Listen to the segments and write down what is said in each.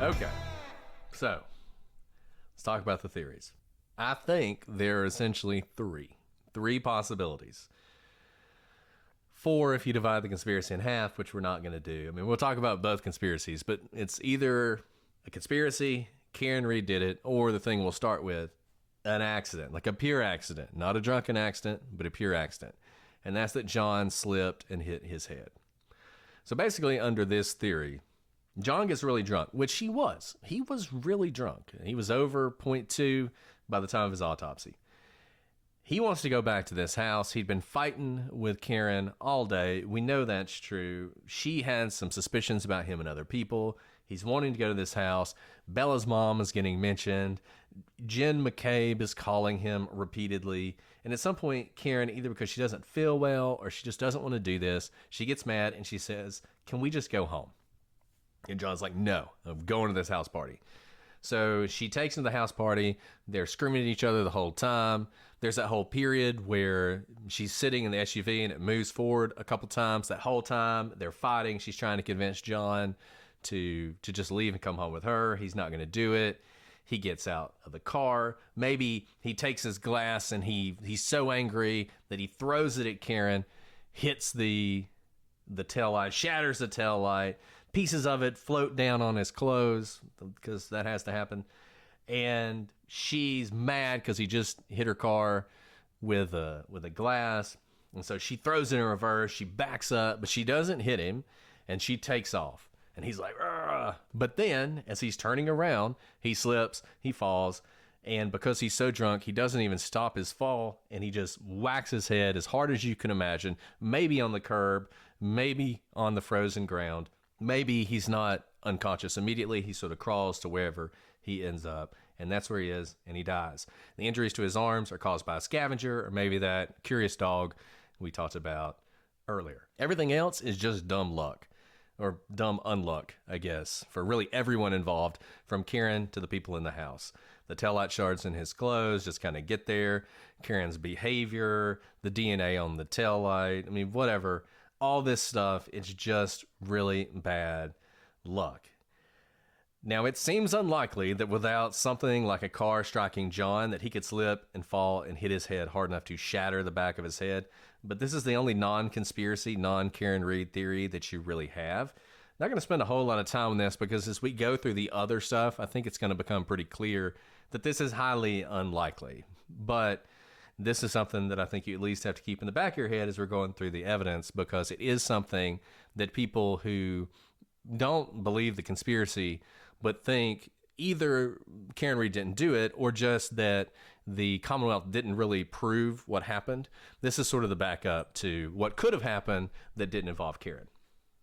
Okay, so let's talk about the theories. I think there are essentially three possibilities. Four if you divide the conspiracy in half, which we're not going to do. I mean, we'll talk about both conspiracies, but it's either a conspiracy, Karen Read did it, or the thing we'll start with, an accident, like a pure accident, not a drunken accident, but a pure accident. And that's that John slipped and hit his head. So basically, under this theory, John gets really drunk, which he was. He was really drunk. He was over .2 by the time of his autopsy. He wants to go back to this house. He'd been fighting with Karen all day. We know that's true. She had some suspicions about him and other people. He's wanting to go to this house. Bella's mom is getting mentioned. Jen McCabe is calling him repeatedly. And at some point, Karen, either because she doesn't feel well or she just doesn't want to do this, she gets mad and she says, "Can we just go home?" And John's like, "No, I'm going to this house party." So she takes him to the house party. They're screaming at each other the whole time. There's that whole period where she's sitting in the SUV and it moves forward a couple times. That whole time they're fighting. She's trying to convince John to just leave and come home with her. He's not going to do it. He gets out of the car. Maybe he takes his glass and he's so angry that he throws it at Karen, hits the taillight, shatters the taillight. Pieces of it float down on his clothes because that has to happen. And she's mad because he just hit her car with a glass. And so she throws it in reverse. She backs up, but she doesn't hit him. And she takes off. And he's like, "Argh." But then as he's turning around, he slips, he falls. And because he's so drunk, he doesn't even stop his fall. And he just whacks his head as hard as you can imagine. Maybe on the curb, maybe on the frozen ground. Maybe he's not unconscious immediately. He sort of crawls to wherever he ends up, and that's where he is, and he dies. The injuries to his arms are caused by a scavenger, or maybe that curious dog we talked about earlier. Everything else is just dumb luck, or dumb unluck, I guess, for really everyone involved, from Karen to the people in the house. The taillight shards in his clothes just kind of get there. Karen's behavior, the DNA on the taillight, I mean, whatever. All this stuff, it's just really bad luck. Now, it seems unlikely that without something like a car striking John, that he could slip and fall and hit his head hard enough to shatter the back of his head. But this is the only non-conspiracy, non-Karen Read theory that you really have. Not going to spend a whole lot of time on this because as we go through the other stuff, I think it's going to become pretty clear that this is highly unlikely. But this is something that I think you at least have to keep in the back of your head as we're going through the evidence, because it is something that people who don't believe the conspiracy but think either Karen Read didn't do it or just that the Commonwealth didn't really prove what happened. This is sort of the backup to what could have happened that didn't involve Karen.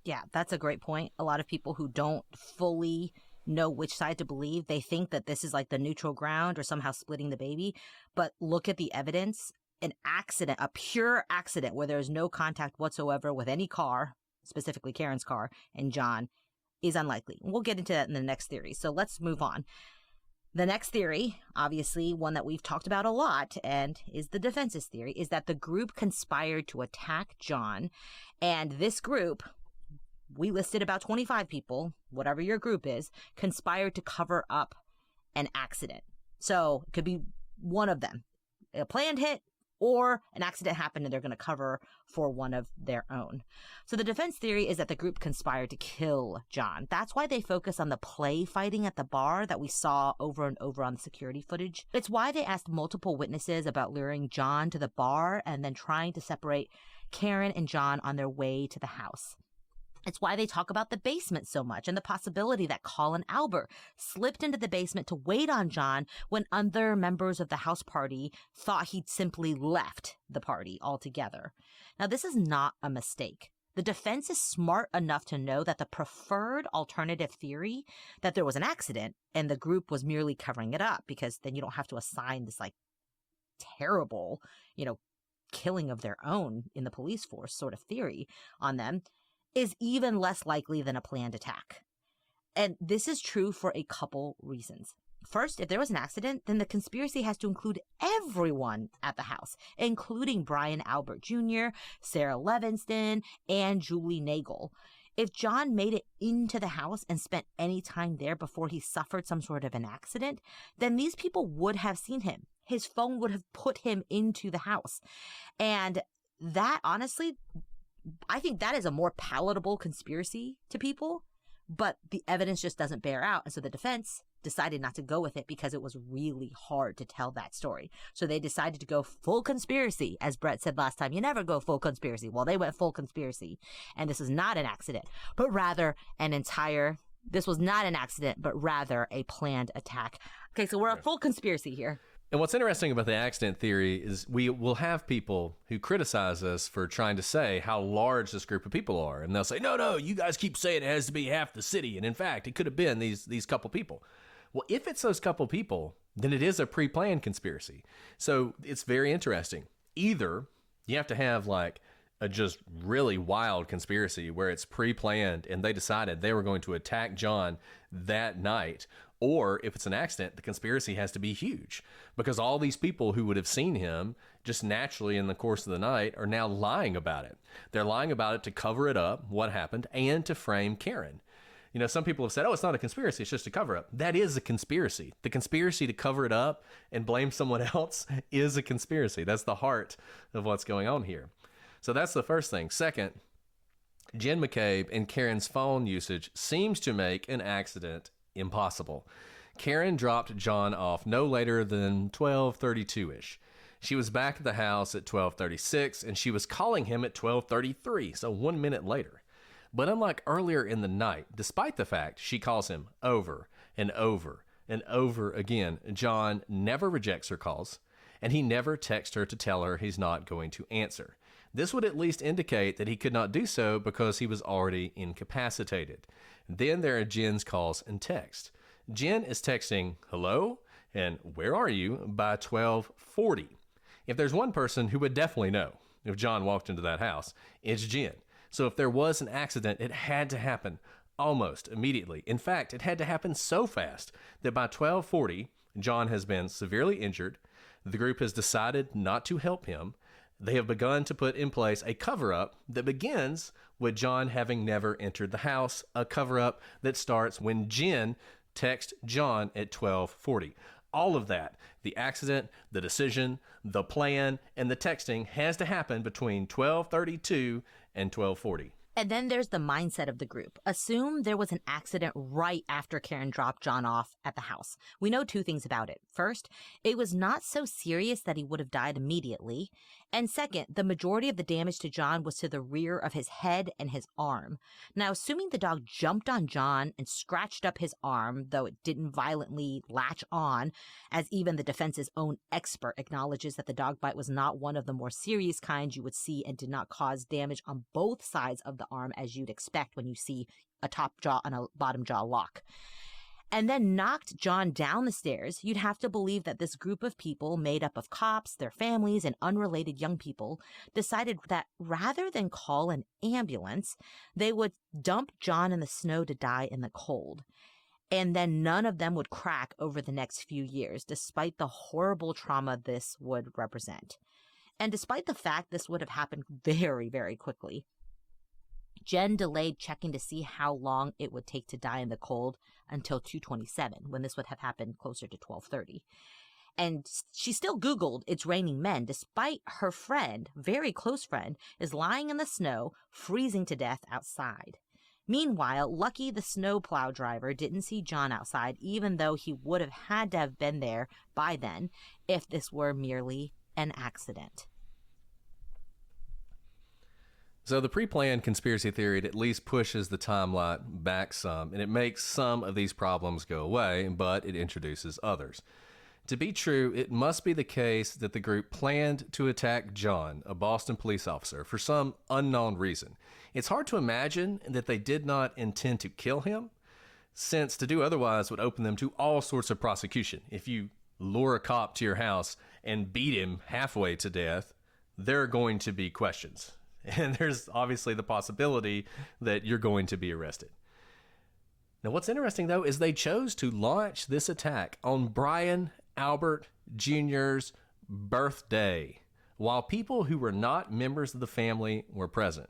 Yeah, that's a great point. A lot of people who don't fully know which side to believe, they think that this is like the neutral ground or somehow splitting the baby. But look at the evidence. An accident, a pure accident where there's no contact whatsoever with any car, specifically Karen's car and John, is unlikely. We'll get into that in the next theory. So let's move on. The next theory, obviously one that we've talked about a lot and is the defense's theory, is that the group conspired to attack John. And this group, we listed about 25 people, whatever your group is, conspired to cover up an accident. So it could be one of them, a planned hit or an accident happened and they're going to cover for one of their own. So the defense theory is that the group conspired to kill John. That's why they focus on the play fighting at the bar that we saw over and over on the security footage. It's why they asked multiple witnesses about luring John to the bar and then trying to separate Karen and John on their way to the house. It's why they talk about the basement so much and the possibility that Colin Albert slipped into the basement to wait on John when other members of the house party thought he'd simply left the party altogether. Now, this is not a mistake. The defense is smart enough to know that the preferred alternative theory, that there was an accident and the group was merely covering it up, because then you don't have to assign this like terrible, killing of their own in the police force sort of theory on them, is even less likely than a planned attack. And this is true for a couple reasons. First, if there was an accident, then the conspiracy has to include everyone at the house, including Brian Albert Jr., Sarah Levinston, and Julie Nagel. If John made it into the house and spent any time there before he suffered some sort of an accident, then these people would have seen him. His phone would have put him into the house. And that, honestly, I think that is a more palatable conspiracy to people, but the evidence just doesn't bear out. And so the defense decided not to go with it because it was really hard to tell that story. So they decided to go full conspiracy. As Brett said last time, you never go full conspiracy. Well, they went full conspiracy. And this is not an accident, but rather this was not an accident, but rather a planned attack. Okay, so we're a full conspiracy here. And what's interesting about the accident theory is we will have people who criticize us for trying to say how large this group of people are. And they'll say, no, you guys keep saying it has to be half the city. And in fact, it could have been these couple people. Well, if it's those couple people, then it is a pre-planned conspiracy. So it's very interesting. Either you have to have like a just really wild conspiracy where it's pre-planned and they decided they were going to attack John that night, or if it's an accident, the conspiracy has to be huge because all these people who would have seen him just naturally in the course of the night are now lying about it. They're lying about it to cover it up, what happened, and to frame Karen. You know, some people have said, it's not a conspiracy, it's just a cover-up. That is a conspiracy. The conspiracy to cover it up and blame someone else is a conspiracy. That's the heart of what's going on here. So that's the first thing. Second, Jen McCabe and Karen's phone usage seems to make an accident impossible. Karen dropped John off no later than 12:32-ish. She was back at the house at 12:36, and she was calling him at 12:33, so 1 minute later. But unlike earlier in the night, despite the fact she calls him over and over and over again, John never rejects her calls, and he never texts her to tell her he's not going to answer. This would at least indicate that he could not do so because he was already incapacitated. Then there are Jen's calls and texts. Jen is texting hello and where are you by 12:40. If there's one person who would definitely know if John walked into that house, it's Jen. So if there was an accident, it had to happen almost immediately. In fact, it had to happen so fast that by 12:40, John has been severely injured. The group has decided not to help him. They have begun to put in place a cover-up that begins with John having never entered the house, a cover-up that starts when Jen texts John at 12:40. All of that, the accident, the decision, the plan, and the texting has to happen between 12:32 and 12:40. And then there's the mindset of the group. Assume there was an accident right after Karen dropped John off at the house. We know two things about it. First, it was not so serious that he would have died immediately. And second, the majority of the damage to John was to the rear of his head and his arm. Now, assuming the dog jumped on John and scratched up his arm, though it didn't violently latch on, as even the defense's own expert acknowledges that the dog bite was not one of the more serious kinds you would see and did not cause damage on both sides of the arm as you'd expect when you see a top jaw and a bottom jaw lock, and then knocked John down the stairs, you'd have to believe that this group of people made up of cops, their families, and unrelated young people decided that rather than call an ambulance, they would dump John in the snow to die in the cold. And then none of them would crack over the next few years, despite the horrible trauma this would represent. And despite the fact this would have happened very, very quickly. Jen delayed checking to see how long it would take to die in the cold until 2:27, when this would have happened closer to 12:30. And she still Googled It's Raining Men, despite her friend, very close friend, is lying in the snow, freezing to death outside. Meanwhile, Lucky, the snowplow driver, didn't see John outside, even though he would have had to have been there by then if this were merely an accident. So the pre-planned conspiracy theory at least pushes the timeline back some, and it makes some of these problems go away, but it introduces others. To be true, it must be the case that the group planned to attack John, a Boston police officer, for some unknown reason. It's hard to imagine that they did not intend to kill him, since to do otherwise would open them to all sorts of prosecution. If you lure a cop to your house and beat him halfway to death, there are going to be questions. And there's obviously the possibility that you're going to be arrested. Now, what's interesting, though, is they chose to launch this attack on Brian Albert Jr.'s birthday, while people who were not members of the family were present.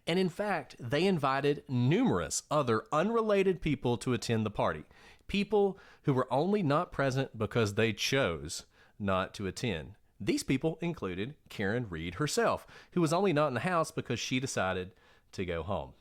And in fact, they invited numerous other unrelated people to attend the party. People who were only not present because they chose not to attend. These people included Karen Read herself, who was only not in the house because she decided to go home.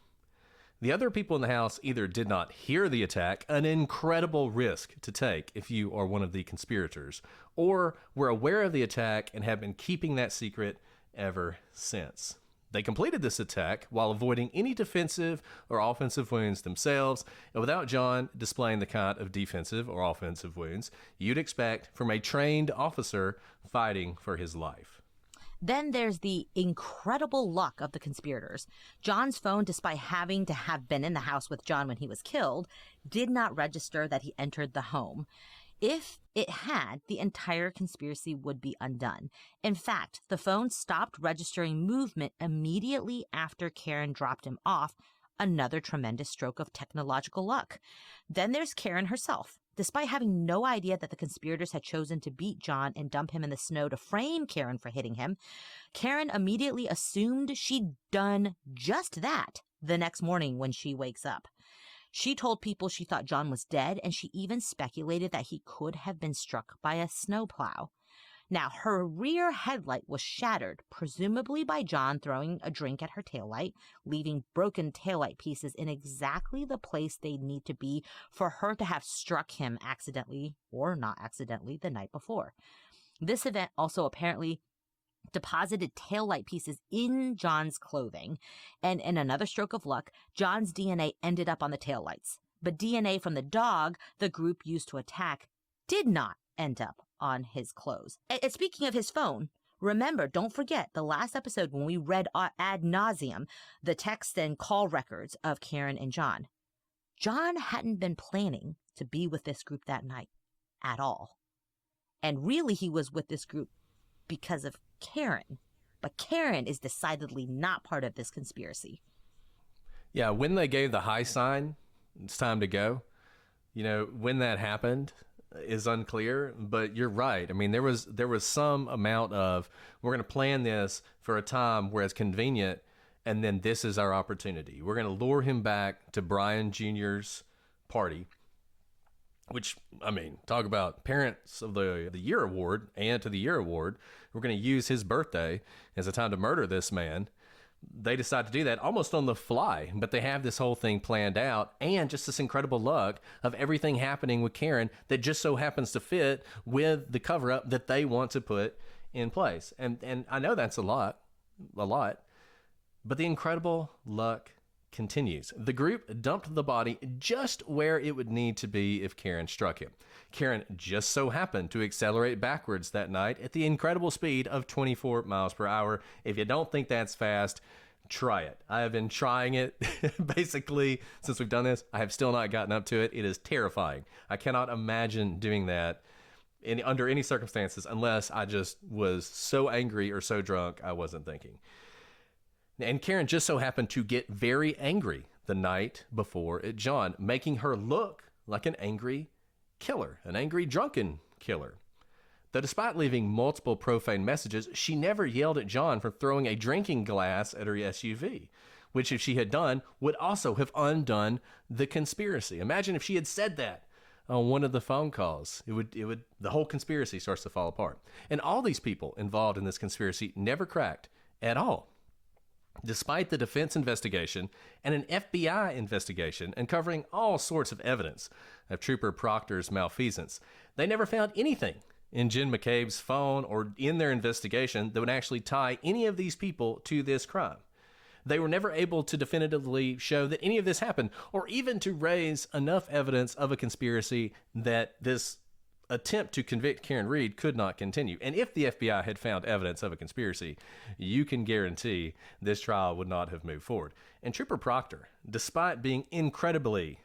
The other people in the house either did not hear the attack, an incredible risk to take if you are one of the conspirators, or were aware of the attack and have been keeping that secret ever since. They completed this attack while avoiding any defensive or offensive wounds themselves, and without John displaying the kind of defensive or offensive wounds you'd expect from a trained officer fighting for his life. Then there's the incredible luck of the conspirators. John's phone, despite having to have been in the house with John when he was killed, did not register that he entered the home. If it had, the entire conspiracy would be undone. In fact, the phone stopped registering movement immediately after Karen dropped him off, another tremendous stroke of technological luck. Then there's Karen herself. Despite having no idea that the conspirators had chosen to beat John and dump him in the snow to frame Karen for hitting him, Karen immediately assumed she'd done just that the next morning when she wakes up. She told people she thought John was dead, and she even speculated that he could have been struck by a snowplow. Now, her rear headlight was shattered, presumably by John throwing a drink at her taillight, leaving broken taillight pieces in exactly the place they'd need to be for her to have struck him accidentally or not accidentally the night before. This event also apparently deposited taillight pieces in John's clothing, and in another stroke of luck, John's DNA ended up on the taillights. But DNA from the dog the group used to attack did not end up on his clothes. And speaking of his phone, remember, don't forget the last episode when we read ad nauseum the text and call records of Karen and John. John hadn't been planning to be with this group that night at all. And really, he was with this group because of Karen. But Karen is decidedly not part of this conspiracy. Yeah, when they gave the high sign, it's time to go. When that happened is unclear, but you're right. I mean, there was some amount of, we're going to plan this for a time where it's convenient, and then this is our opportunity. We're going to lure him back to Brian Jr.'s party, which, I mean, talk about Parents of the Year award, and to the Year award. We're going to use his birthday as a time to murder this man. They decide to do that almost on the fly, but they have this whole thing planned out, and just this incredible luck of everything happening with Karen that just so happens to fit with the cover-up that they want to put in place. And I know that's a lot, but the incredible luck continues. The group dumped the body just where it would need to be if Karen struck him. Karen just so happened to accelerate backwards that night at the incredible speed of 24 miles per hour. If you don't think that's fast, try it. I have been trying it basically since we've done this. I have still not gotten up to it. It is terrifying. I cannot imagine doing that under any circumstances unless I just was so angry or so drunk I wasn't thinking. And Karen just so happened to get very angry the night before at John, making her look like an angry killer, an angry drunken killer. Though despite leaving multiple profane messages, she never yelled at John for throwing a drinking glass at her SUV, which if she had done would also have undone the conspiracy. Imagine if she had said that on one of the phone calls. It would the whole conspiracy starts to fall apart. And all these people involved in this conspiracy never cracked at all. Despite the defense investigation and an FBI investigation uncovering all sorts of evidence of Trooper Proctor's malfeasance, they never found anything in Jen McCabe's phone or in their investigation that would actually tie any of these people to this crime. They were never able to definitively show that any of this happened, or even to raise enough evidence of a conspiracy that this attempt to convict Karen Read could not continue. And if the FBI had found evidence of a conspiracy, you can guarantee this trial would not have moved forward. And Trooper Proctor, despite being incredibly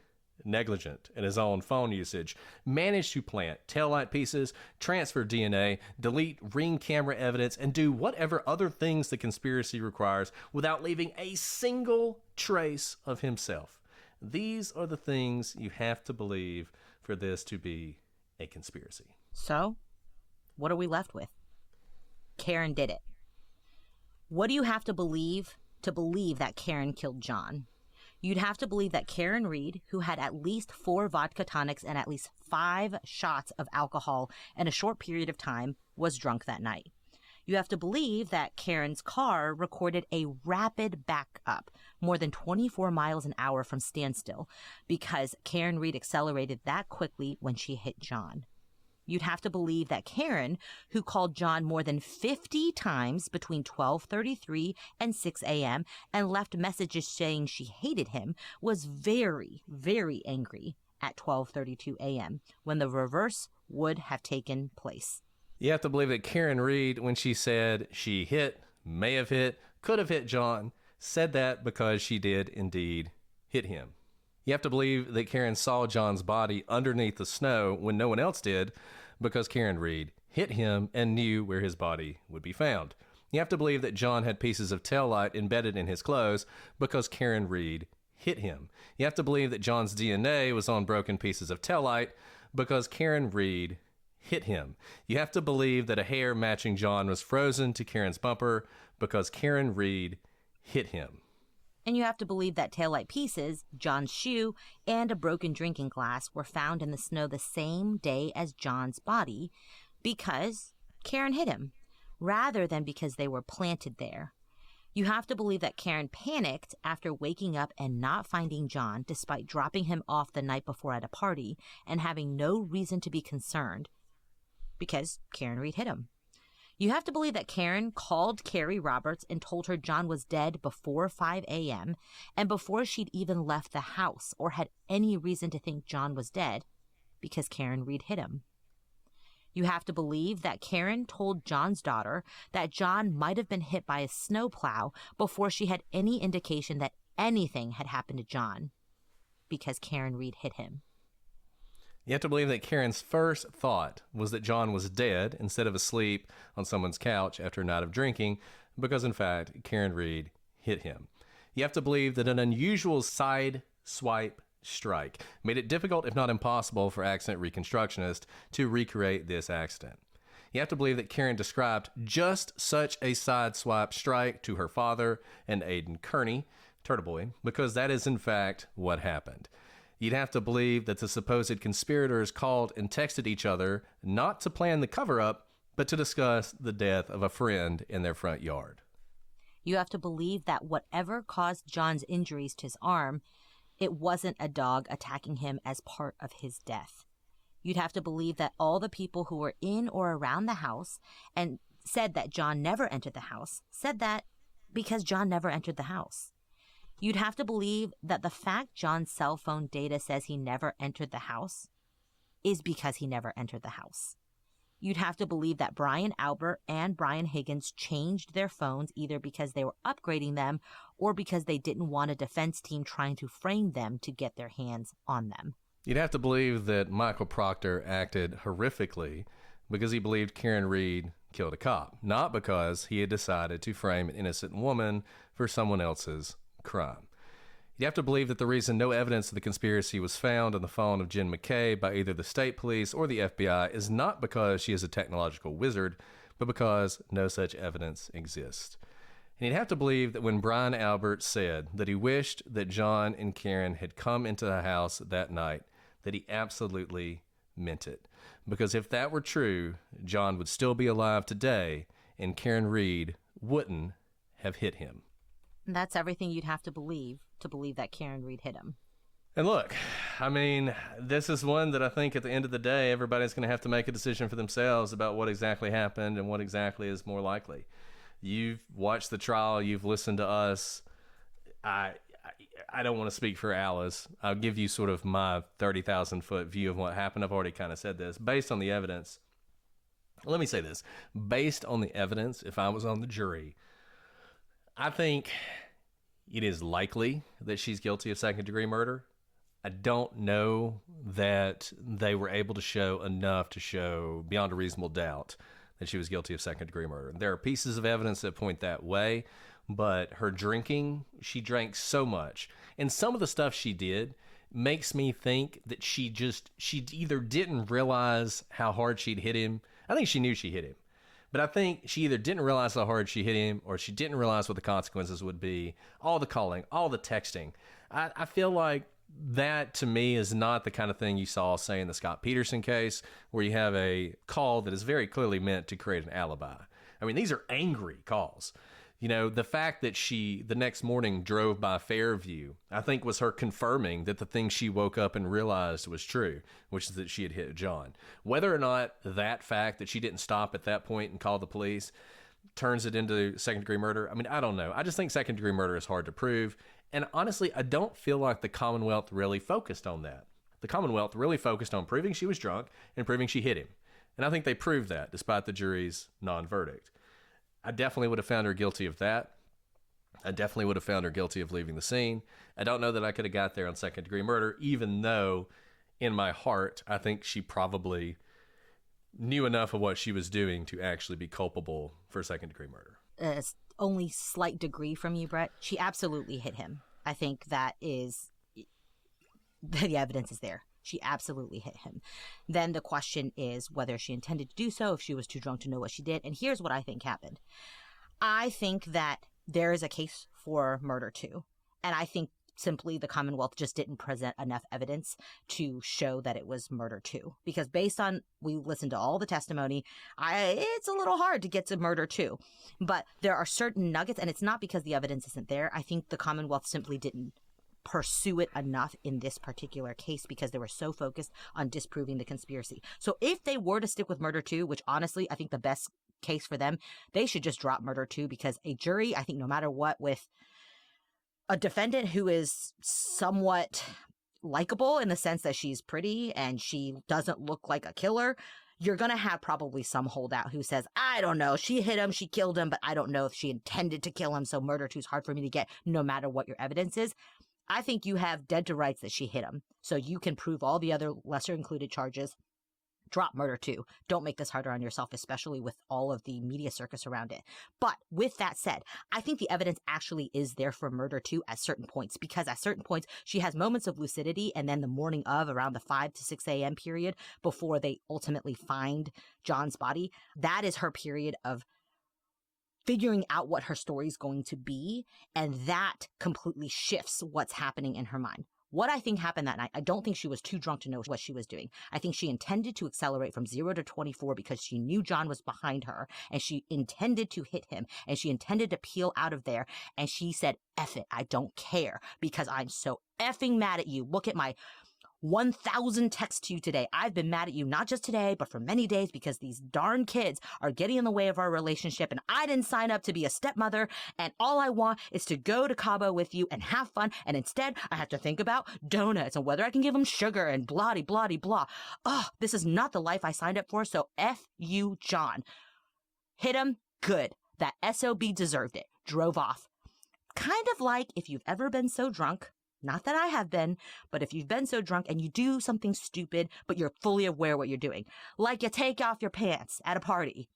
negligent in his own phone usage, managed to plant taillight pieces, transfer DNA, delete ring camera evidence, and do whatever other things the conspiracy requires without leaving a single trace of himself. These are the things you have to believe for this to be a conspiracy. So, what are we left with? Karen did it. What do you have to believe to believe that Karen killed John. You'd have to believe that Karen Read, who had at least 4 vodka tonics and at least 5 shots of alcohol in a short period of time, was drunk that night. You have to believe that Karen's car recorded a rapid backup, more than 24 miles an hour from standstill, because Karen Read accelerated that quickly when she hit John. You'd have to believe that Karen, who called John more than 50 times between 12:33 and 6 a.m. and left messages saying she hated him, was very, very angry at 12:32 a.m. when the reverse would have taken place. You have to believe that Karen Read, when she said she hit, may have hit, could have hit John, said that because she did indeed hit him. You have to believe that Karen saw John's body underneath the snow when no one else did, because Karen Read hit him and knew where his body would be found. You have to believe that John had pieces of taillight embedded in his clothes because Karen Read hit him. You have to believe that John's DNA was on broken pieces of taillight because Karen Read hit him. You have to believe that a hair matching John was frozen to Karen's bumper because Karen Read hit him. And you have to believe that taillight pieces, John's shoe, and a broken drinking glass were found in the snow the same day as John's body because Karen hit him, rather than because they were planted there. You have to believe that Karen panicked after waking up and not finding John, despite dropping him off the night before at a party and having no reason to be concerned because Karen Read hit him. You have to believe that Karen called Carrie Roberts and told her John was dead before 5 a.m. and before she'd even left the house or had any reason to think John was dead because Karen Read hit him. You have to believe that Karen told John's daughter that John might have been hit by a snowplow before she had any indication that anything had happened to John because Karen Read hit him. You have to believe that Karen's first thought was that John was dead instead of asleep on someone's couch after a night of drinking, because in fact, Karen Read hit him. You have to believe that an unusual side swipe strike made it difficult, if not impossible, for accident reconstructionists to recreate this accident. You have to believe that Karen described just such a side swipe strike to her father and Aiden Kearney, Turtle Boy, because that is in fact what happened. You'd have to believe that the supposed conspirators called and texted each other not to plan the cover-up, but to discuss the death of a friend in their front yard. You have to believe that whatever caused John's injuries to his arm, it wasn't a dog attacking him as part of his death. You'd have to believe that all the people who were in or around the house and said that John never entered the house said that because John never entered the house. You'd have to believe that the fact John's cell phone data says he never entered the house is because he never entered the house. You'd have to believe that Brian Albert and Brian Higgins changed their phones either because they were upgrading them or because they didn't want a defense team trying to frame them to get their hands on them. You'd have to believe that Michael Proctor acted horrifically because he believed Karen Read killed a cop, not because he had decided to frame an innocent woman for someone else's crime. You'd have to believe that the reason no evidence of the conspiracy was found on the phone of Jen McKay by either the state police or the FBI is not because she is a technological wizard, but because no such evidence exists. And you'd have to believe that when Brian Albert said that he wished that John and Karen had come into the house that night, that he absolutely meant it. Because if that were true, John would still be alive today, and Karen Read wouldn't have hit him. And that's everything you'd have to believe that Karen Read hit him. And look, I mean, this is one that I think at the end of the day, everybody's going to have to make a decision for themselves about what exactly happened and what exactly is more likely. You've watched the trial. You've listened to us. I don't want to speak for Alice. I'll give you sort of my 30,000-foot view of what happened. I've already kind of said this. Based on the evidence, let me say this. Based on the evidence, if I was on the jury, I think it is likely that she's guilty of second-degree murder. I don't know that they were able to show enough to show beyond a reasonable doubt that she was guilty of second-degree murder. There are pieces of evidence that point that way, but her drinking, she drank so much. And some of the stuff she did makes me think that she either didn't realize how hard she'd hit him. I think she knew she hit him. But I think she either didn't realize how hard she hit him or she didn't realize what the consequences would be. All the calling, all the texting. I feel like that to me is not the kind of thing you saw, say, in the Scott Peterson case, where you have a call that is very clearly meant to create an alibi. I mean, these are angry calls. You know, the fact that she the next morning drove by Fairview, I think was her confirming that the thing she woke up and realized was true, which is that she had hit John. Whether or not that fact that she didn't stop at that point and call the police turns it into second-degree murder, I mean, I don't know. I just think second-degree murder is hard to prove. And honestly, I don't feel like the Commonwealth really focused on that. The Commonwealth really focused on proving she was drunk and proving she hit him. And I think they proved that, despite the jury's non-verdict. I definitely would have found her guilty of that. I definitely would have found her guilty of leaving the scene. I don't know that I could have got there on second-degree murder, even though in my heart, I think she probably knew enough of what she was doing to actually be culpable for second-degree murder. Only slight degree from you, Brett. She absolutely hit him. I think that is, the evidence is there. She absolutely hit him. Then the question is whether she intended to do so, if she was too drunk to know what she did. And here's what I think happened. I think that there is a case for murder too. And I think simply the Commonwealth just didn't present enough evidence to show that it was murder too. Because based on, we listened to all the testimony, it's a little hard to get to murder too. But there are certain nuggets, and it's not because the evidence isn't there. I think the Commonwealth simply didn't pursue it enough in this particular case because they were so focused on disproving the conspiracy. So if they were to stick with murder too, which honestly, I think the best case for them, they should just drop murder too, because a jury, I think no matter what, with a defendant who is somewhat likable in the sense that she's pretty and she doesn't look like a killer, you're going to have probably some holdout who says, I don't know, she hit him, she killed him, but I don't know if she intended to kill him, so murder too is hard for me to get no matter what your evidence is. I think you have dead to rights that she hit him, so you can prove all the other lesser included charges. Drop murder too. Don't make this harder on yourself, especially with all of the media circus around it. But with that said, I think the evidence actually is there for murder too at certain points, because at certain points she has moments of lucidity, and then the morning of, around the 5 to 6 a.m. period before they ultimately find John's body, that is her period of figuring out what her story is going to be, and that completely shifts what's happening in her mind. What I think happened that night, I don't think she was too drunk to know what she was doing. I think she intended to accelerate from 0 to 24 because she knew John was behind her, and she intended to hit him, and she intended to peel out of there, and she said, F it, I don't care, because I'm so effing mad at you. Look at my 1,000 texts to you today. I've been mad at you, not just today, but for many days, because these darn kids are getting in the way of our relationship, and I didn't sign up to be a stepmother, and all I want is to go to Cabo with you and have fun, and instead I have to think about donuts and whether I can give them sugar and blah. Oh, this is not the life I signed up for, so F you, John. Hit him, good. That SOB deserved it. Drove off. Kind of like if you've ever been so drunk, not that I have been, but if you've been so drunk and you do something stupid, but you're fully aware what you're doing, like you take off your pants at a party,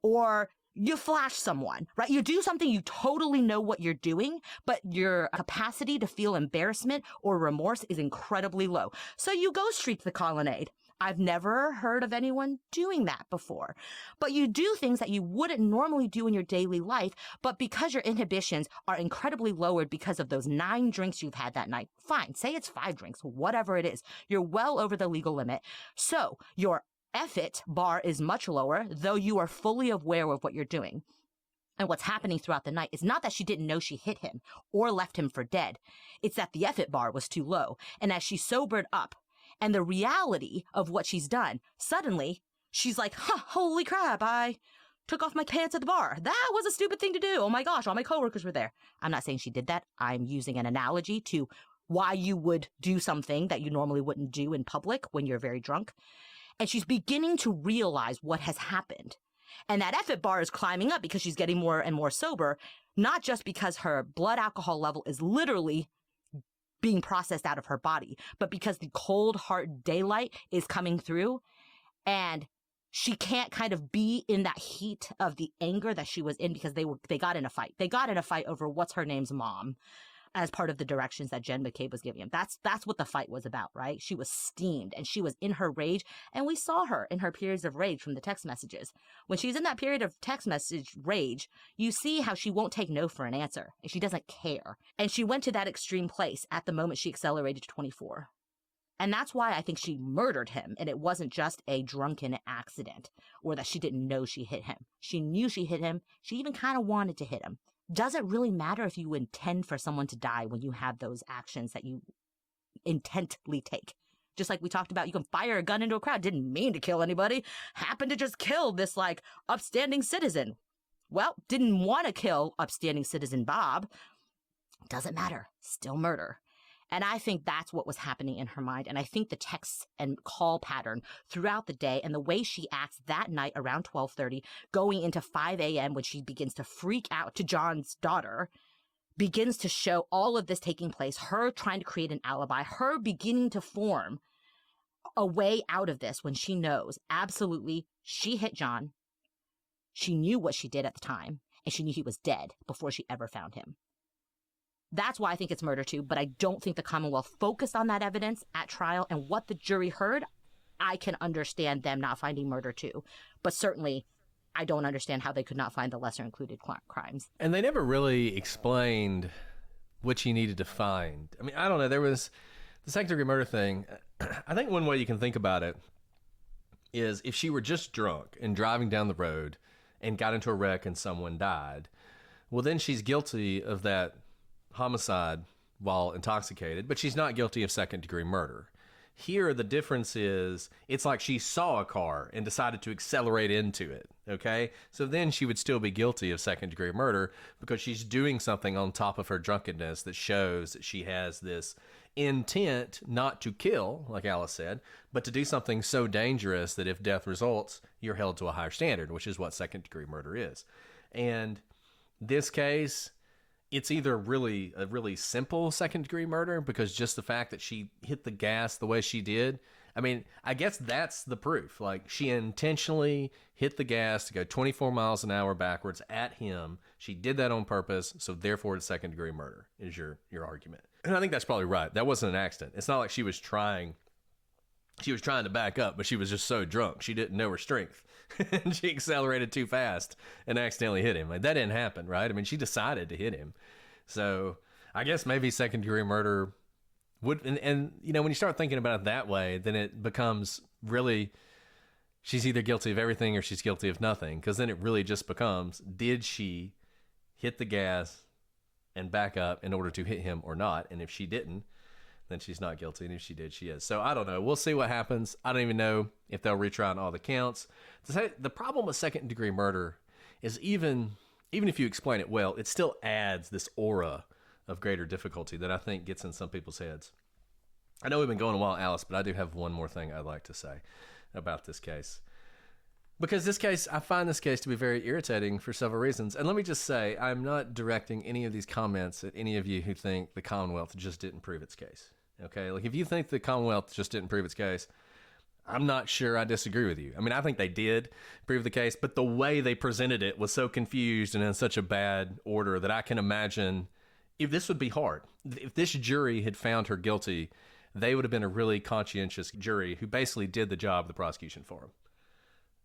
or you flash someone, right? You do something you totally know what you're doing, but your capacity to feel embarrassment or remorse is incredibly low. So you go streak the colonnade. I've never heard of anyone doing that before. But you do things that you wouldn't normally do in your daily life, but because your inhibitions are incredibly lowered because of those 9 drinks you've had that night, fine, say it's 5 drinks, whatever it is, you're well over the legal limit. So your F-it bar is much lower, though you are fully aware of what you're doing. And what's happening throughout the night is not that she didn't know she hit him or left him for dead. It's that the F-it bar was too low. And as she sobered up, and the reality of what she's done, suddenly she's like, holy crap, I took off my pants at the bar. That was a stupid thing to do. Oh my gosh, all my coworkers were there. I'm not saying she did that. I'm using an analogy to why you would do something that you normally wouldn't do in public when you're very drunk. And she's beginning to realize what has happened. And that F-it bar is climbing up because she's getting more and more sober, not just because her blood alcohol level is literally being processed out of her body, but because the cold, hard daylight is coming through, and she can't kind of be in that heat of the anger that she was in because they got in a fight. They got in a fight over what's her name's mom. as part of the directions that Jen McCabe was giving him. That's what the fight was about, right? She was steamed and she was in her rage, and we saw her in her periods of rage from the text messages. When she's in that period of text message rage, you see how she won't take no for an answer, and she doesn't care. And she went to that extreme place at the moment she accelerated to 24. And that's why I think she murdered him, and it wasn't just a drunken accident or that she didn't know she hit him. She knew she hit him. She even kind of wanted to hit him. Does it really matter if you intend for someone to die when you have those actions that you intently take? Just like we talked about, you can fire a gun into a crowd. Didn't mean to kill anybody. Happened to just kill this, like, upstanding citizen. Well, didn't want to kill upstanding citizen Bob. Doesn't matter. Still murder. And I think that's what was happening in her mind. And I think the text and call pattern throughout the day and the way she acts that night around 12:30, going into 5 a.m. when she begins to freak out to John's daughter, begins to show all of this taking place, her trying to create an alibi, her beginning to form a way out of this when she knows absolutely she hit John. She knew what she did at the time, and she knew he was dead before she ever found him. That's why I think it's murder too, but I don't think the Commonwealth focused on that evidence at trial, and what the jury heard, I can understand them not finding murder too. But certainly, I don't understand how they could not find the lesser included crimes. And they never really explained what you needed to find. I mean, I don't know. There was the second degree murder thing. I think one way you can think about it is if she were just drunk and driving down the road and got into a wreck and someone died, well, then she's guilty of that homicide while intoxicated, but she's not guilty of second degree murder. Here, the difference is it's like she saw a car and decided to accelerate into it, okay? So then she would still be guilty of second degree murder because she's doing something on top of her drunkenness that shows that she has this intent not to kill, like Alice said, but to do something so dangerous that if death results, you're held to a higher standard, which is what second degree murder is. And this case, it's either a really simple second degree murder because just the fact that she hit the gas the way she did, I mean, I guess that's the proof. Like, she intentionally hit the gas to go 24 miles an hour backwards at him. She did that on purpose, so therefore it's second degree murder is your argument. And I think that's probably right. That wasn't an accident. It's not like she was trying to back up, but she was just so drunk she didn't know her strength. And she accelerated too fast and accidentally hit him. Like, that didn't happen, right? I mean, she decided to hit him. So I guess maybe second degree murder would, and you know, when you start thinking about it that way, then it becomes really, she's either guilty of everything or she's guilty of nothing. Because then it really just becomes, did she hit the gas and back up in order to hit him or not? And if she didn't, then she's not guilty. And if she did, she is. So I don't know. We'll see what happens. I don't even know if they'll retry on all the counts. The problem with second degree murder is even if you explain it well, it still adds this aura of greater difficulty that I think gets in some people's heads. I know we've been going a while, Alice, but I do have one more thing I'd like to say about this case. Because this case, I find this case to be very irritating for several reasons. And let me just say, I'm not directing any of these comments at any of you who think the Commonwealth just didn't prove its case. Okay, like if you think the Commonwealth just didn't prove its case, I'm not sure I disagree with you. I mean, I think they did prove the case, but the way they presented it was so confused and in such a bad order that I can imagine if this would be hard. If this jury had found her guilty, they would have been a really conscientious jury who basically did the job of the prosecution for them.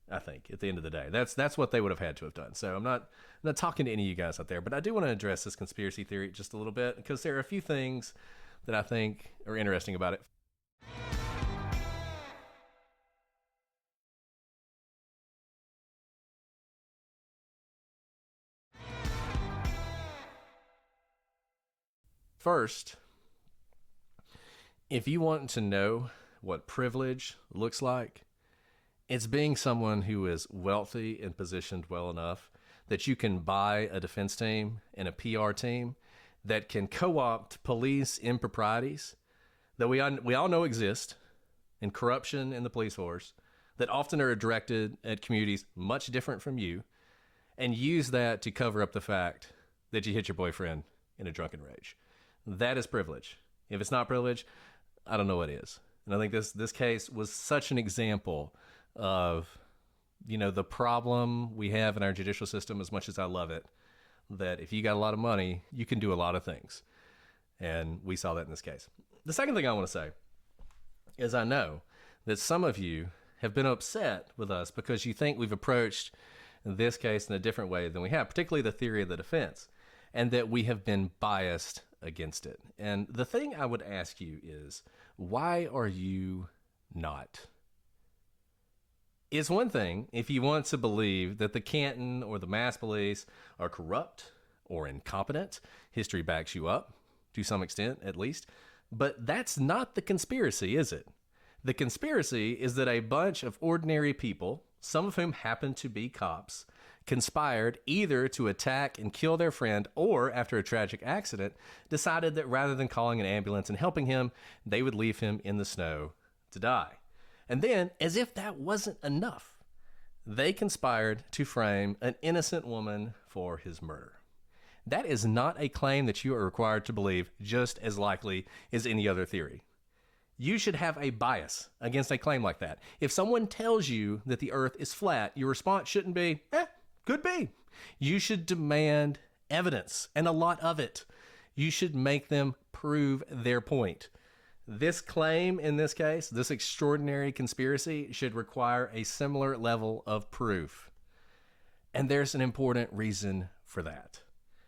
I think at the end of the day, that's what they would have had to have done. So I'm not talking to any of you guys out there, but I do want to address this conspiracy theory just a little bit because there are a few things that I think are interesting about it. First, if you want to know what privilege looks like, it's being someone who is wealthy and positioned well enough that you can buy a defense team and a PR team that can co-opt police improprieties that we all know exist, and corruption in the police force that often are directed at communities much different from you, and use that to cover up the fact that you hit your boyfriend in a drunken rage. That is privilege. If it's not privilege, I don't know what is. And I think this case was such an example of, you know, the problem we have in our judicial system, as much as I love it, that if you got a lot of money, you can do a lot of things. And we saw that in this case. The second thing I want to say is I know that some of you have been upset with us because you think we've approached this case in a different way than we have, particularly the theory of the defense, and that we have been biased against it. And the thing I would ask you is, why are you not? It's one thing if you want to believe that the Canton or the Mass Police are corrupt or incompetent. History backs you up, to some extent at least. But that's not the conspiracy, is it? The conspiracy is that a bunch of ordinary people, some of whom happen to be cops, conspired either to attack and kill their friend or, after a tragic accident, decided that rather than calling an ambulance and helping him, they would leave him in the snow to die. And then, as if that wasn't enough, they conspired to frame an innocent woman for his murder. That is not a claim that you are required to believe just as likely as any other theory. You should have a bias against a claim like that. If someone tells you that the earth is flat, your response shouldn't be, could be. You should demand evidence, and a lot of it. You should make them prove their point. This claim in this case, this extraordinary conspiracy, should require a similar level of proof. And there's an important reason for that.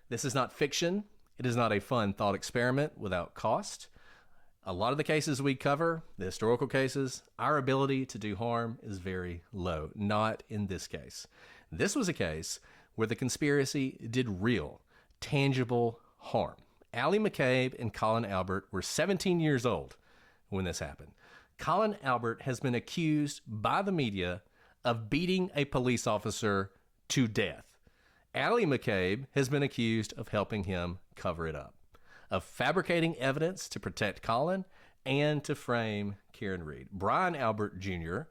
This is not fiction. It is not a fun thought experiment without cost. A lot of the cases we cover, the historical cases, our ability to do harm is very low. Not in this case. This was a case where the conspiracy did real, tangible harm. Allie McCabe and Colin Albert were 17 years old when this happened. Colin Albert has been accused by the media of beating a police officer to death. Allie McCabe has been accused of helping him cover it up, of fabricating evidence to protect Colin and to frame Karen Read. Brian Albert Jr.,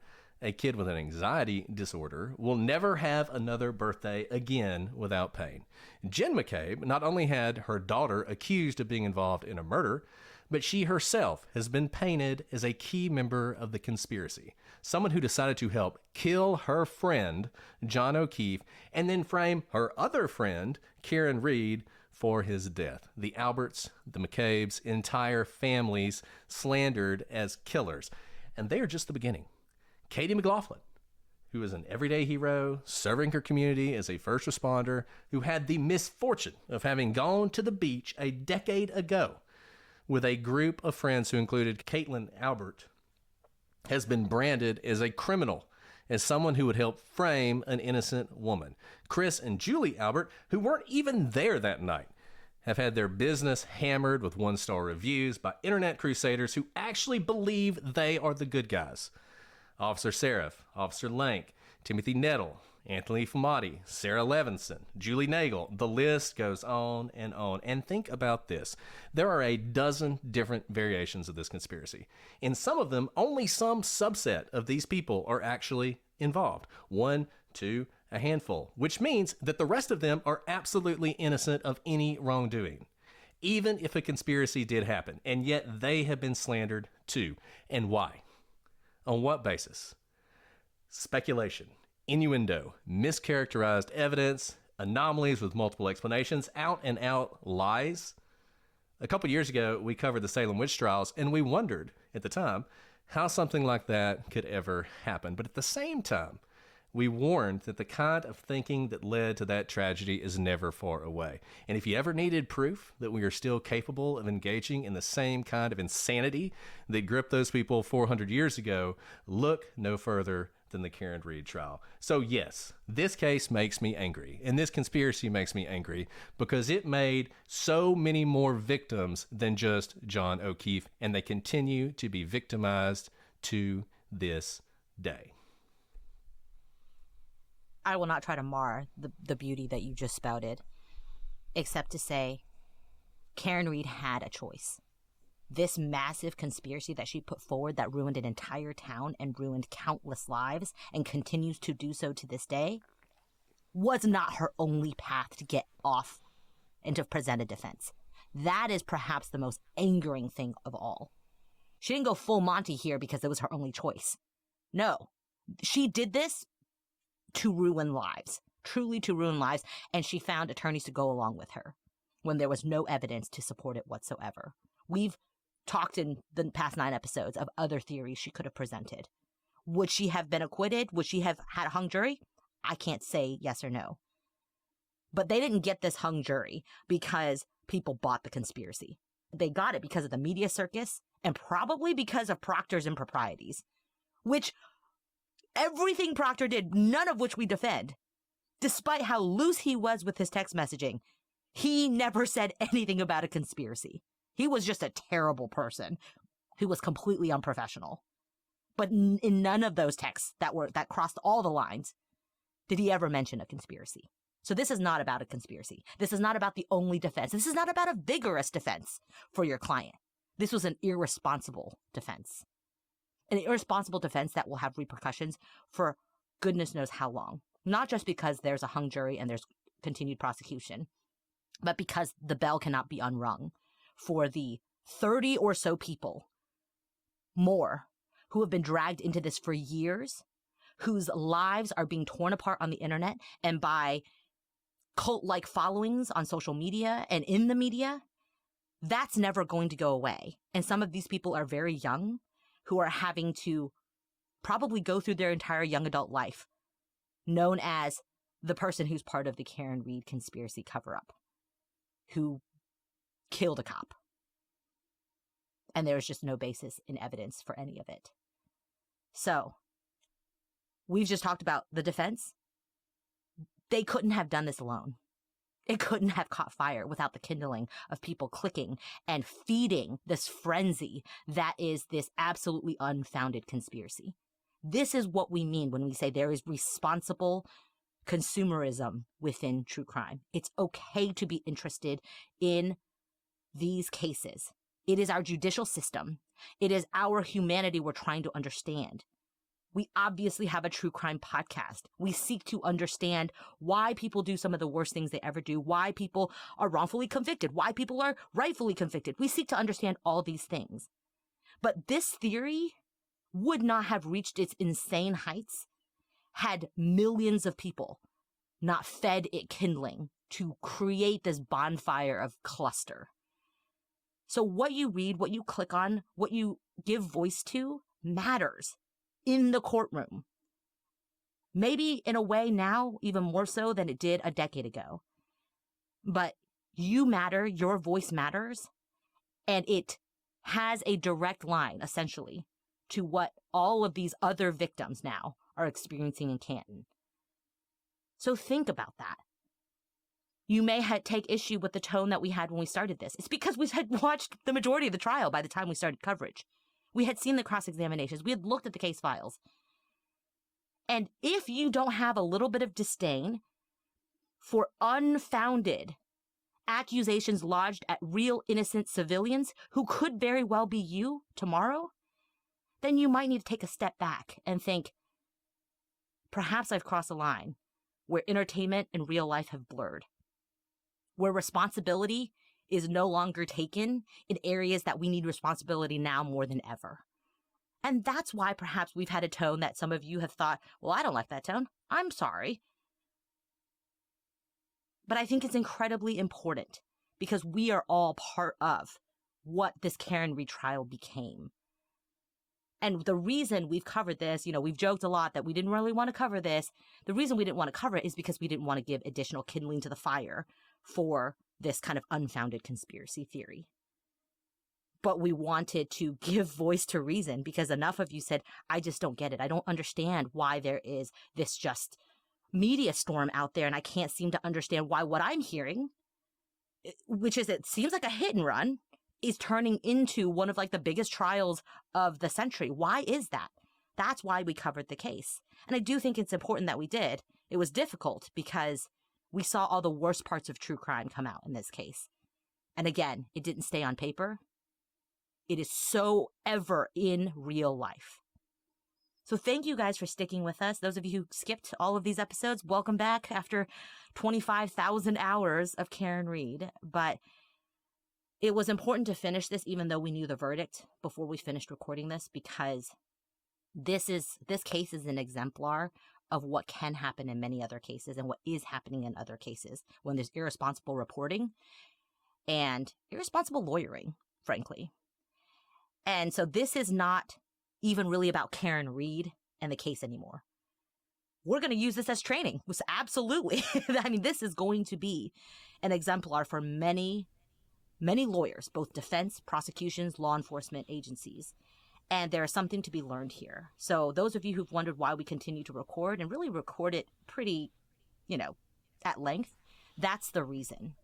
a kid with an anxiety disorder, will never have another birthday again without pain. Jen McCabe not only had her daughter accused of being involved in a murder, but she herself has been painted as a key member of the conspiracy, someone who decided to help kill her friend, John O'Keefe, and then frame her other friend, Karen Read, for his death. The Alberts, the McCabes, entire families slandered as killers. And they are just the beginning. Katie McLaughlin, who is an everyday hero, serving her community as a first responder, who had the misfortune of having gone to the beach a decade ago with a group of friends who included Caitlin Albert, has been branded as a criminal, as someone who would help frame an innocent woman. Chris and Julie Albert, who weren't even there that night, have had their business hammered with one-star reviews by internet crusaders who actually believe they are the good guys. Officer Seraph, Officer Lank, Timothy Nettle, Anthony Fumati, Sarah Levinson, Julie Nagel. The list goes on and on. And think about this. There are a dozen different variations of this conspiracy. In some of them, only some subset of these people are actually involved. 1, 2, a handful, which means that the rest of them are absolutely innocent of any wrongdoing, even if a conspiracy did happen. And yet they have been slandered too. And why? On what basis? Speculation, innuendo, mischaracterized evidence, anomalies with multiple explanations, out and out lies. A couple years ago, we covered the Salem witch trials, and we wondered at the time how something like that could ever happen. But at the same time, we warned that the kind of thinking that led to that tragedy is never far away. And if you ever needed proof that we are still capable of engaging in the same kind of insanity that gripped those people 400 years ago, look no further than the Karen Read trial. So yes, this case makes me angry, and this conspiracy makes me angry because it made so many more victims than just John O'Keefe, and they continue to be victimized to this day. I will not try to mar the beauty that you just spouted, except to say Karen Read had a choice. This massive conspiracy that she put forward that ruined an entire town and ruined countless lives and continues to do so to this day was not her only path to get off and to present a defense. That is perhaps the most angering thing of all. She didn't go full Monty here because it was her only choice. No, she did this to ruin lives, truly to ruin lives, and she found attorneys to go along with her. when there was no evidence to support it whatsoever. We've talked in the past 9 episodes of other theories she could have presented. Would she have been acquitted? Would she have had a hung jury? I can't say yes or no. But they didn't get this hung jury because people bought the conspiracy. They got it because of the media circus and probably because of Proctor's improprieties, which everything Proctor did, none of which we defend, despite how loose he was with his text messaging, he never said anything about a conspiracy. He was just a terrible person who was completely unprofessional. But in none of those texts that crossed all the lines did he ever mention a conspiracy. So this is not about a conspiracy. This is not about the only defense. This is not about a vigorous defense for your client. This was an irresponsible defense. An irresponsible defense that will have repercussions for goodness knows how long. Not just because there's a hung jury and there's continued prosecution, but because the bell cannot be unrung for the 30 or so people more who have been dragged into this for years, whose lives are being torn apart on the internet and by cult-like followings on social media and in the media. That's never going to go away. And some of these people are very young, who are having to probably go through their entire young adult life known as the person who's part of the Karen Read conspiracy cover-up, who killed a cop. And there's just no basis in evidence for any of it. So, we've just talked about the defense. They couldn't have done this alone. It couldn't have caught fire without the kindling of people clicking and feeding this frenzy that is this absolutely unfounded conspiracy. This is what we mean when we say there is responsible consumerism within true crime. It's okay to be interested in these cases. It is our judicial system. It is our humanity we're trying to understand. We obviously have a true crime podcast. We seek to understand why people do some of the worst things they ever do, why people are wrongfully convicted, why people are rightfully convicted. We seek to understand all these things. But this theory would not have reached its insane heights had millions of people not fed it kindling to create this bonfire of cluster. So what you read, what you click on, what you give voice to matters in the courtroom. Maybe in a way now, even more so than it did a decade ago. But you matter, your voice matters, and it has a direct line, essentially, to what all of these other victims now are experiencing in Canton. So think about that. You may take issue with the tone that we had when we started this. It's because we had watched the majority of the trial by the time we started coverage. We had seen the cross-examinations. We had looked at the case files. And if you don't have a little bit of disdain for unfounded accusations lodged at real innocent civilians who could very well be you tomorrow, then you might need to take a step back and think, perhaps I've crossed a line where entertainment and real life have blurred, where responsibility is no longer taken in areas that we need responsibility now more than ever. And that's why perhaps we've had a tone that some of you have thought, well, I don't like that tone. I'm sorry. But I think it's incredibly important because we are all part of what this Karen Read trial became. And the reason we've covered this, we've joked a lot that we didn't really want to cover this. The reason we didn't want to cover it is because we didn't want to give additional kindling to the fire for this kind of unfounded conspiracy theory. But we wanted to give voice to reason because enough of you said, I just don't get it. I don't understand why there is this just media storm out there, and I can't seem to understand why what I'm hearing, which is it seems like a hit and run, is turning into one of the biggest trials of the century. Why is that? That's why we covered the case. And I do think it's important that we did. It was difficult because we saw all the worst parts of true crime come out in this case. And again, it didn't stay on paper. It is so ever in real life. So thank you guys for sticking with us. Those of you who skipped all of these episodes, welcome back after 25,000 hours of Karen Read. But it was important to finish this even though we knew the verdict before we finished recording this, because this case is an exemplar of what can happen in many other cases and what is happening in other cases when there's irresponsible reporting and irresponsible lawyering, frankly. And so this is not even really about Karen Read and the case anymore. We're going to use this as training. Absolutely. I mean, this is going to be an exemplar for many, many lawyers, both defense, prosecutions, law enforcement agencies. And there is something to be learned here. So those of you who've wondered why we continue to record and really record it pretty, at length, that's the reason.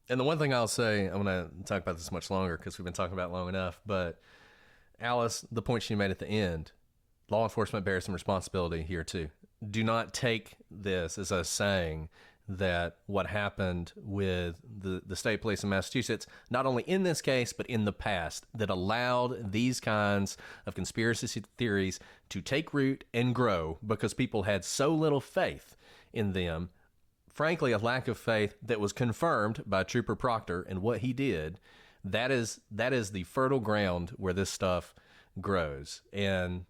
And the one thing I'll say, I'm going to talk about this much longer because we've been talking about it long enough, but Alice, the point she made at the end, law enforcement bears some responsibility here too. Do not take this as us saying that what happened with the state police in Massachusetts, not only in this case, but in the past, that allowed these kinds of conspiracy theories to take root and grow because people had so little faith in them. Frankly, a lack of faith that was confirmed by Trooper Proctor and what he did. That is the fertile ground where this stuff grows. And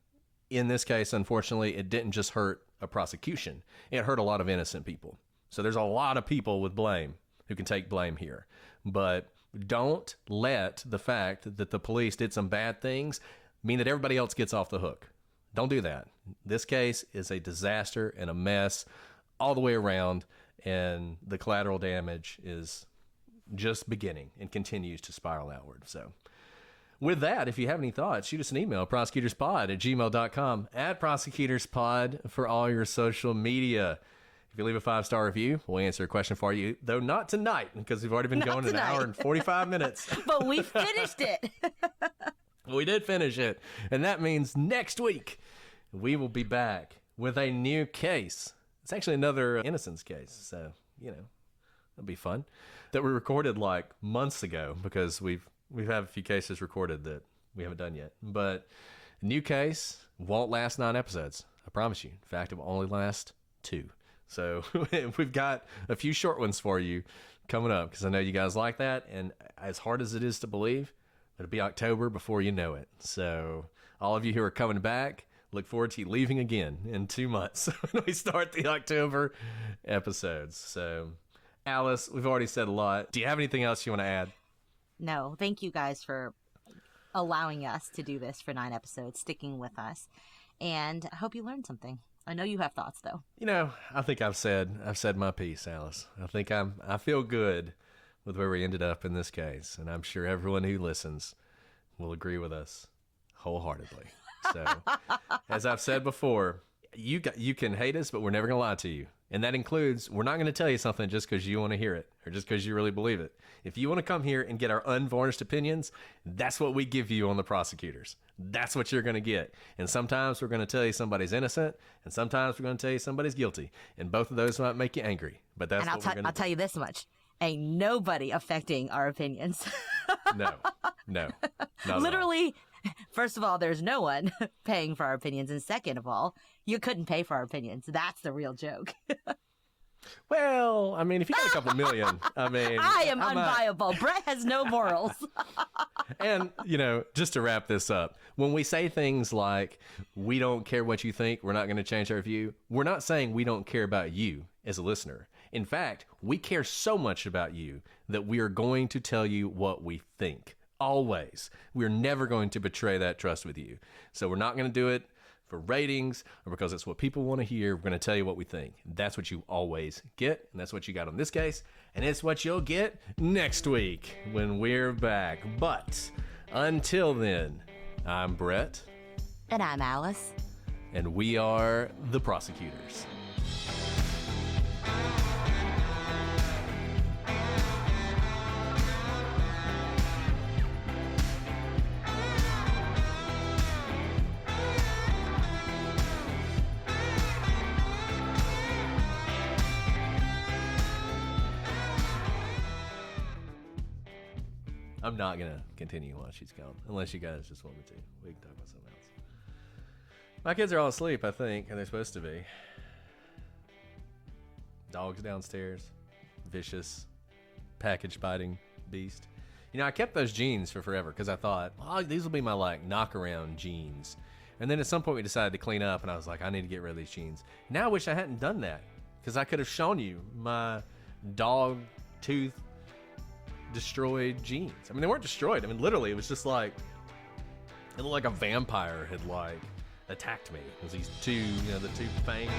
in this case, unfortunately, it didn't just hurt a prosecution. It hurt a lot of innocent people. So there's a lot of people with blame who can take blame here. But don't let the fact that the police did some bad things mean that everybody else gets off the hook. Don't do that. This case is a disaster and a mess all the way around, and the collateral damage is just beginning and continues to spiral outward. So with that, if you have any thoughts, shoot us an email, prosecutorspod@gmail.com, @prosecutorspod for all your social media. If you leave a 5-star review, we'll answer a question for you, though not tonight, because we've already been going an hour and 45 minutes. But we finished it. We did finish it. And that means next week, we will be back with a new case. It's actually another innocence case, so, that'll be fun. That we recorded like months ago, because we've had a few cases recorded that we haven't done yet. But a new case won't last 9 episodes. I promise you. In fact, it will only last 2. So we've got a few short ones for you coming up, because I know you guys like that. And as hard as it is to believe, it'll be October before you know it. So all of you who are coming back, look forward to you leaving again in 2 months when we start the October episodes. So, Alice, we've already said a lot. Do you have anything else you want to add? No, thank you guys for allowing us to do this for 9 episodes, sticking with us. And I hope you learned something. I know you have thoughts, though. I think I've said my piece, Alice. I feel good with where we ended up in this case, and I'm sure everyone who listens will agree with us wholeheartedly. So, as I've said before, you can hate us, but we're never going to lie to you. And that includes, we're not going to tell you something just because you want to hear it or just because you really believe it. If you want to come here and get our unvarnished opinions, that's what we give you on the prosecutors. That's what you're going to get. And sometimes we're going to tell you somebody's innocent, and sometimes we're going to tell you somebody's guilty. And both of those might make you angry, but that's what we're going to do. I'll tell you this much. Ain't nobody affecting our opinions. No. Literally, first of all, there's no one paying for our opinions. And second of all, you couldn't pay for our opinions. That's the real joke. Well, I mean, if you got a couple million, I mean... I am unviable. Brett has no morals. And, just to wrap this up, when we say things like, we don't care what you think, we're not going to change our view, we're not saying we don't care about you as a listener. In fact, we care so much about you that we are going to tell you what we think. Always. We're never going to betray that trust with you. So we're not going to do it for ratings or because it's what people want to hear. We're going to tell you what we think. That's what you always get, and that's what you got on this case, and it's what you'll get next week when we're back. But until then, I'm Brett. And I'm Alice. And we are the prosecutors. I'm not going to continue while she's gone, unless you guys just want me to. We can talk about something else. My kids are all asleep, I think, and they're supposed to be. Dog's downstairs. Vicious, package-biting beast. I kept those jeans for forever because I thought, these will be my, knock-around jeans. And then at some point we decided to clean up, and I was like, I need to get rid of these jeans. Now I wish I hadn't done that because I could have shown you my dog tooth destroyed jeans. I mean, they weren't destroyed. I mean, literally, it was just like, it looked like a vampire had like attacked me. It was these two, the two fangs.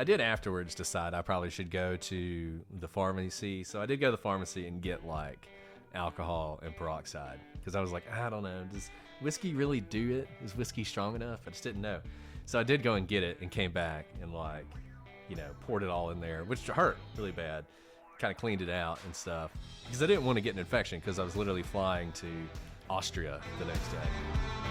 I did afterwards decide I probably should go to the pharmacy. So I did go to the pharmacy and get like alcohol and peroxide because I was like, I don't know, does whiskey really do it? Is whiskey strong enough? I just didn't know. So I did go and get it and came back and like, poured it all in there, which hurt really bad. Kind of cleaned it out and stuff because I didn't want to get an infection because I was literally flying to Austria the next day.